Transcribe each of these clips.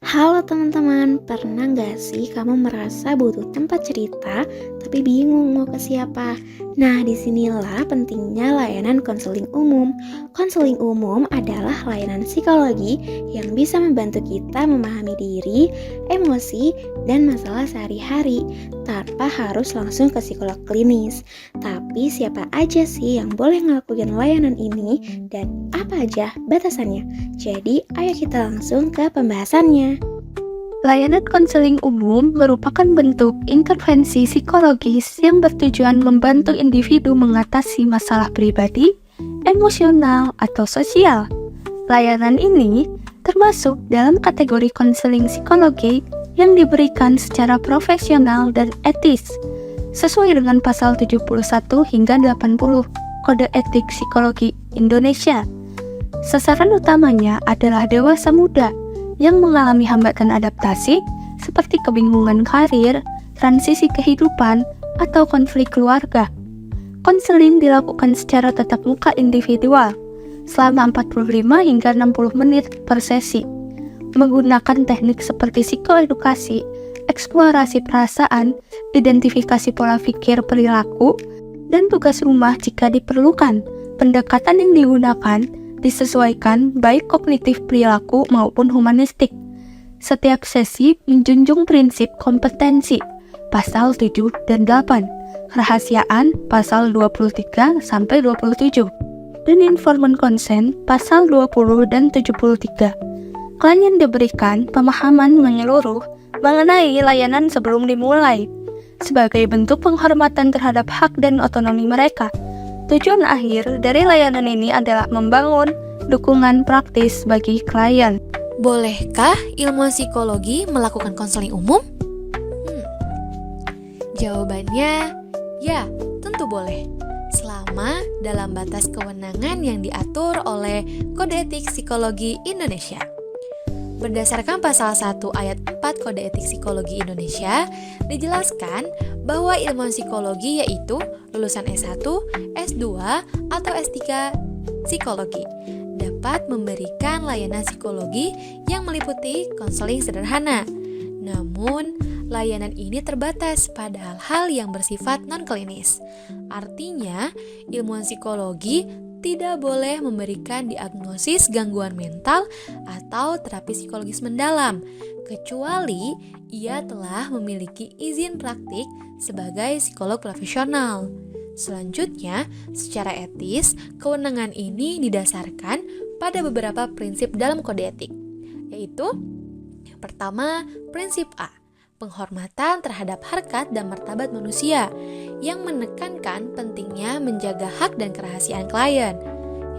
Halo teman-teman, pernah nggak sih kamu merasa butuh tempat cerita tapi bingung mau ke siapa? Nah, disinilah pentingnya layanan konseling umum. Konseling umum adalah layanan psikologi yang bisa membantu kita memahami diri, emosi, dan masalah sehari-hari tanpa harus langsung ke psikolog klinis. Tapi siapa aja sih yang boleh ngelakuin layanan ini dan apa aja batasannya? Jadi, ayo kita langsung ke pembahasannya. Layanan konseling umum merupakan bentuk intervensi psikologis yang bertujuan membantu individu mengatasi masalah pribadi, emosional, atau sosial. Layanan ini termasuk dalam kategori konseling psikologi yang diberikan secara profesional dan etis, sesuai dengan pasal 71 hingga 80 Kode Etik Psikologi Indonesia. Sasaran utamanya adalah dewasa muda yang mengalami hambatan adaptasi seperti kebingungan karir, transisi kehidupan, atau konflik keluarga. Konseling dilakukan secara tatap muka individual selama 45 hingga 60 menit per sesi, menggunakan teknik seperti psikoedukasi, eksplorasi perasaan, identifikasi pola pikir perilaku, dan tugas rumah jika diperlukan. Pendekatan yang digunakan disesuaikan baik kognitif perilaku maupun humanistik. Setiap sesi menjunjung prinsip kompetensi, pasal 7 dan 8, kerahasiaan, pasal 23-27, dan informed consent, pasal 20 dan 73. Klien diberikan pemahaman menyeluruh mengenai layanan sebelum dimulai, sebagai bentuk penghormatan terhadap hak dan otonomi mereka. Tujuan akhir dari layanan ini adalah membangun dukungan praktis bagi klien. Bolehkah ilmuwan psikologi melakukan konseling umum? Jawabannya, ya, tentu boleh. Selama dalam batas kewenangan yang diatur oleh Kode Etik Psikologi Indonesia. Berdasarkan pasal 1 ayat 4 Kode Etik Psikologi Indonesia, dijelaskan bahwa ilmuwan psikologi yaitu lulusan S1, S2, atau S3 psikologi dapat memberikan layanan psikologi yang meliputi konseling sederhana. Namun, layanan ini terbatas pada hal-hal yang bersifat non-klinis. Artinya, ilmuwan psikologi tidak boleh memberikan diagnosis gangguan mental atau terapi psikologis mendalam, kecuali ia telah memiliki izin praktik sebagai psikolog profesional. Selanjutnya, secara etis, kewenangan ini didasarkan pada beberapa prinsip dalam kode etik, yaitu yang pertama, prinsip A, penghormatan terhadap harkat dan martabat manusia, yang menekankan pentingnya menjaga hak dan kerahasiaan klien.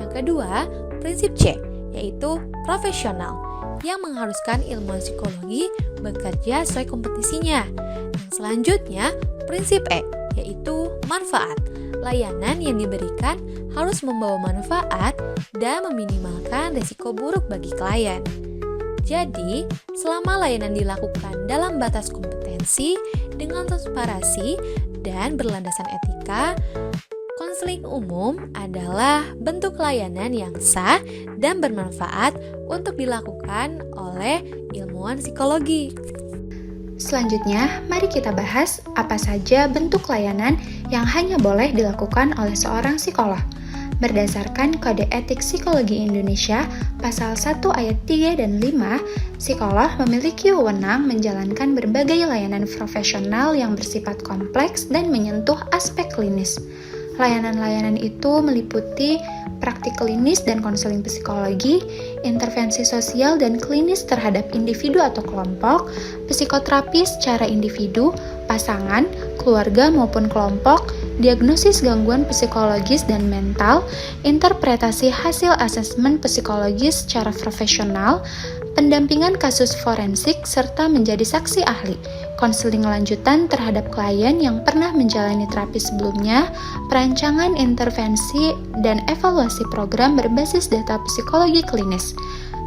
Yang kedua, prinsip C, yaitu profesional, yang mengharuskan ilmuwan psikologi bekerja sesuai kompetisinya. Yang selanjutnya, prinsip E, yaitu manfaat. Layanan yang diberikan harus membawa manfaat dan meminimalkan risiko buruk bagi klien. Jadi, selama layanan dilakukan dalam batas kompetensi dengan transparansi dan berlandasan etika, konseling umum adalah bentuk layanan yang sah dan bermanfaat untuk dilakukan oleh ilmuwan psikologi. Selanjutnya, mari kita bahas apa saja bentuk layanan yang hanya boleh dilakukan oleh seorang psikolog. Berdasarkan Kode Etik Psikologi Indonesia, pasal 1 ayat 3 dan 5, psikolog memiliki wewenang menjalankan berbagai layanan profesional yang bersifat kompleks dan menyentuh aspek klinis. Layanan-layanan itu meliputi praktik klinis dan konseling psikologi, intervensi sosial dan klinis terhadap individu atau kelompok, psikoterapi secara individu, pasangan, keluarga maupun kelompok, diagnosis gangguan psikologis dan mental, interpretasi hasil asesmen psikologis secara profesional, pendampingan kasus forensik, serta menjadi saksi ahli, konseling lanjutan terhadap klien yang pernah menjalani terapi sebelumnya, perancangan intervensi, dan evaluasi program berbasis data psikologi klinis.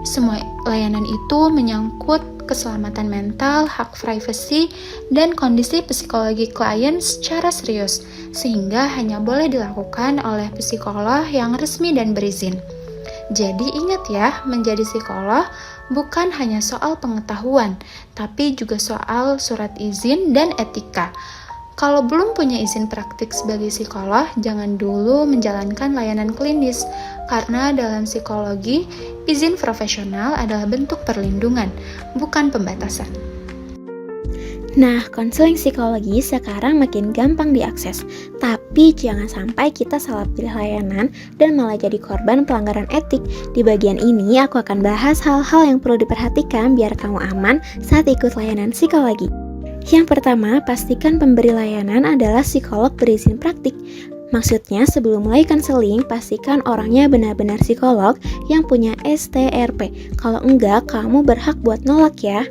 Semua layanan itu menyangkut keselamatan mental, hak privasi, dan kondisi psikologi klien secara serius, sehingga hanya boleh dilakukan oleh psikolog yang resmi dan berizin. Jadi ingat ya, menjadi psikolog bukan hanya soal pengetahuan, tapi juga soal surat izin dan etika. Kalau belum punya izin praktik sebagai psikolog, jangan dulu menjalankan layanan klinis, karena dalam psikologi, izin profesional adalah bentuk perlindungan, bukan pembatasan. Nah, konseling psikologi sekarang makin gampang diakses, tapi jangan sampai kita salah pilih layanan dan malah jadi korban pelanggaran etik. Di bagian ini, aku akan bahas hal-hal yang perlu diperhatikan biar kamu aman saat ikut layanan psikologi. Yang pertama, pastikan pemberi layanan adalah psikolog berizin praktik. Maksudnya, sebelum mulai konseling, pastikan orangnya benar-benar psikolog yang punya STRP. Kalau enggak, kamu berhak buat nolak ya.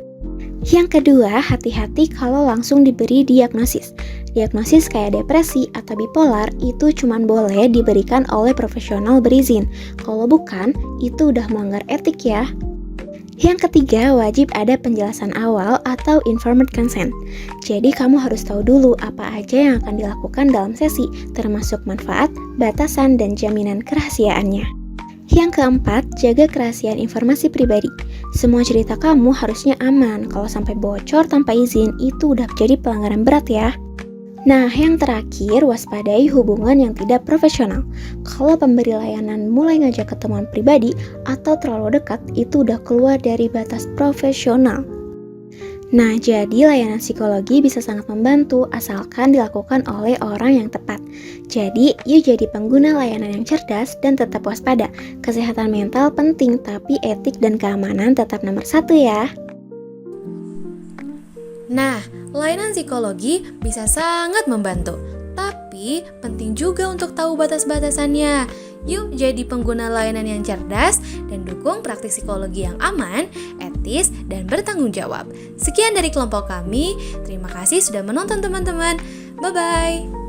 Yang kedua, hati-hati kalau langsung diberi diagnosis. Diagnosis kayak depresi atau bipolar itu cuma boleh diberikan oleh profesional berizin. Kalau bukan, itu udah melanggar etik ya. Yang ketiga, wajib ada penjelasan awal atau informed consent. Jadi kamu harus tahu dulu apa aja yang akan dilakukan dalam sesi, termasuk manfaat, batasan, dan jaminan kerahasiaannya. Yang keempat, jaga kerahasiaan informasi pribadi. Semua cerita kamu harusnya aman. Kalau sampai bocor tanpa izin, itu udah jadi pelanggaran berat ya. Nah, yang terakhir, waspadai hubungan yang tidak profesional. Kalau pemberi layanan mulai ngajak ketemuan pribadi atau terlalu dekat, itu udah keluar dari batas profesional. Nah, jadi layanan psikologi bisa sangat membantu asalkan dilakukan oleh orang yang tepat. Jadi, yuk jadi pengguna layanan yang cerdas dan tetap waspada. Kesehatan mental penting, tapi etik dan keamanan tetap nomor 1 ya. Nah, layanan psikologi bisa sangat membantu, tapi penting juga untuk tahu batas-batasannya. Yuk jadi pengguna layanan yang cerdas dan dukung praktik psikologi yang aman, etis, dan bertanggung jawab. Sekian dari kelompok kami, terima kasih sudah menonton teman-teman. Bye-bye.